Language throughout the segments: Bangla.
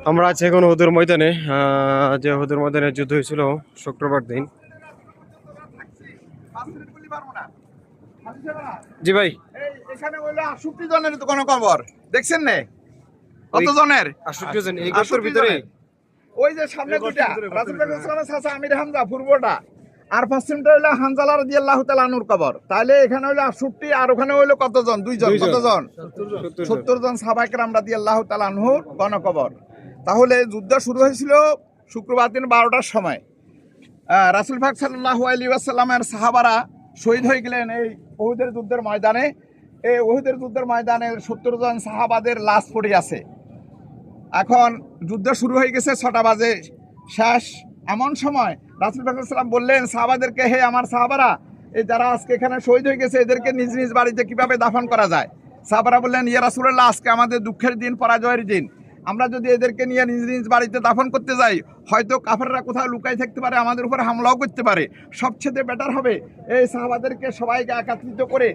আমরা আছি এখন হুদুর ময়দানে, যে হুদুর ময়দানে যুদ্ধ হয়েছিল শুক্রবার দিন। জি ভাই, এখানে হইলো 68 জনের তো কোনো খবর দেখছেন না? কত জনের? 68 জন এই গর্তের ভিতরে। ওই যে সামনে দুইটা রাসূল সাল্লাল্লাহু আলাইহি ওয়াসাল্লামের চাচা আমির হামজা পূর্বটা, আর পশ্চিমটা হইলো হানজালা রাদিয়াল্লাহু তাআলা আনহুর কবর। তাইলে এখানে হইলো 68 আর ওখানে হইলো কতজন? দুইজন। কতজন? 70 জন সাহাবায়ে কেরাম রাদিয়াল্লাহু তাআলা আনহুর গণকবর। তাহলে যুদ্ধ শুরু হয়েছিল শুক্রবার দিন 12টার সময়। রাসূল পাক সাল্লাল্লাহু আলাইহি ওয়াসাল্লামের সাহাবারা শহীদ হয়ে গেলেন এই উহুদের যুদ্ধের ময়দানে। এই উহুদের যুদ্ধের ময়দানে 70 জন সাহাবাদের লাশ পড়ে আছে। এখন যুদ্ধ শুরু হয়ে গেছে, 6টা বাজে শেষ। এমন সময় রাসূল পাক সাল্লাল্লাহু আলাইহি ওয়াসাল্লাম বললেন সাহাবাদেরকে, হে আমার সাহাবারা, এই যারা আজকে এখানে শহীদ হয়ে গেছে এদেরকে নিজ নিজ বাড়িতে কিভাবে দাফন করা যায়? সাহাবারা বললেন, ইয়া রাসূলুল্লাহ, আজকে আমাদের দুঃখের দিন, পরাজয়ের দিন। আমরা যদি এদেরকে নিয়ে নিজ নিজ বাড়িতে দাফন করতে যাই, হয়তো কাফেররা কোথাও লুকাই থাকতে পারে, আমাদের উপর হামলাও করতে পারে। সবচেয়ে বেটার হবে এই সাহাবাদেরকে সবাইকে একত্রিত করে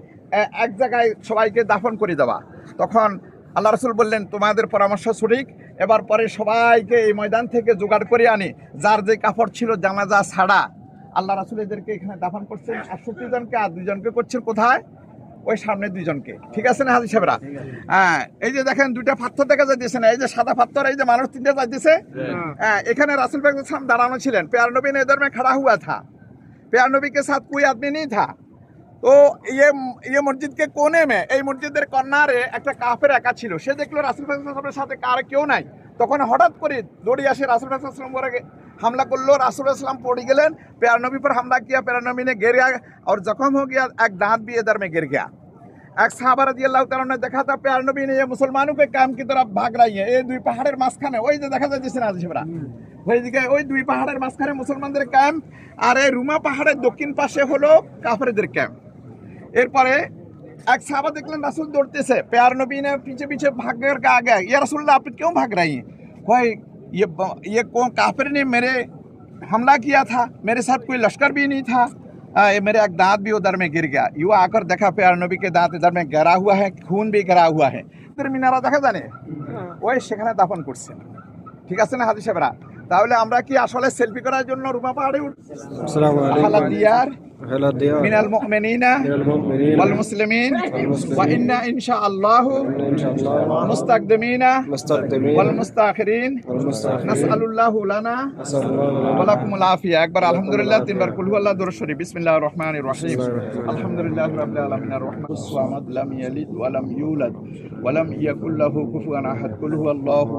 এক জায়গায় সবাইকে দাফন করে দেওয়া। তখন আল্লাহ রাসূল বললেন, তোমাদের পরামর্শ সঠিক। এবার পরে সবাইকে এই ময়দান থেকে জোগাড় করে আনি, যার যে কাপড় ছিল জানাজা ছাড়া আল্লাহ রাসূল এদেরকে এখানে দাফন করছেন 68 জনকে, আর 2 জনকে করছেন কোথায়? ওই সামনে 2 জনকে। ঠিক আছে না হাজী সাহেবরা? হ্যাঁ, এই যে দেখেন 2টা পাথর দেখা যাইতেছে না, এই যে সাদা পাথর, এই যে মানুষ 3টে যাইতেছে। হ্যাঁ, এখানে রাসূল পাক সাল্লাল্লাহু আলাইহি ওয়াসাল্লাম দাঁড়ানো ছিলেন। प्यारे नबी ने इधर में खड़ा हुआ था। प्यारे नबी के साथ कोई आदमी नहीं था। তো ये মসজিদ কে কোণে মে, এই মসজিদের কর্নারে একটা কাফের একা ছিল। সে দেখলো রাসূল পাক সাল্লাল্লাহু আলাইহি ওয়াসাল্লামের সাথে কার কেউ নাই। তখন হঠাৎ করে দৌড়ে আসে রাসূল পাক সাল্লাল্লাহু আলাইহি ওয়াসাল্লাম हमला कर लो। रासूल सल्लम पड़ गए, प्यारे नबी पर हमला किया, प्यारे नबी ने गिर गया और जख्म हो गया, एक दांत भी इधर में गिर गया। एक साहबा रदियल्लाहु ताआला ने देखा था प्यारे नबी ने ये मुसलमानों के काम की तरफ भाग रही है। ये 2 পাহাড়ের মাঝখানে ওই যে দেখা যাচ্ছে না হাজীরা, ওইদিকে ওই 2 পাহাড়ের মাঝখানে মুসলমানদের ক্যাম্প, আর এই রুমা পাহাড়ের দক্ষিণ পাশে হলো কাফেরদের ক্যাম্প। এরপরে এক সাহাবা দেখলেন রাসূল দৌড়তেছে, प्यारे नबी ने पीछे पीछे भाग कर आ गया, या रसूलुल्लाह आप क्यों भाग रही हैं? भाई ये कौन काफिर ने मेरे हमला किया था, मेरे साथ कोई लश्कर भी नहीं था, ये मेरे एक दांत भी उधर में गिर गया। यूँ आकर देखा प्यारे नबी के दांत इधर में गिरा हुआ है, खून भी गिरा हुआ है। इधर মিনারা দেখা জানে ওই সেখানে দাফন করছে। ঠিক আছে না হাজী সাহেবরা? তাহলে আমরা কি আসলে সেলফি করার জন্য রুমা পাহাড়ে উঠছি? আসসালামু আলাইকুম। দিয়ার হেলা দিয়া মিনাল মুমিনিনা ওয়াল মুসলিমিন ওয়া ইন্না ইনশাআল্লাহু মুস্তাকদিমিনা ওয়াল মুস্তাখিরিন নাসআলুল্লাহু লানা ওয়া লাকুমুল আফিয়া। একবার আলহামদুলিল্লাহ, 3 বার কুল হুয়াল্লাহু দরুদ শরীফ। বিসমিল্লাহির রহমানির রহিম। আলহামদুলিল্লাহি রাব্বিল আলামিন আর রহমানিস সামাদ লাম ইয়ালিদ ওয়া লাম ইউলাদ ওয়া লাম ইয়াকুল লাহু কুফুয়ান আহাদ। কুল হুয়াল্লাহু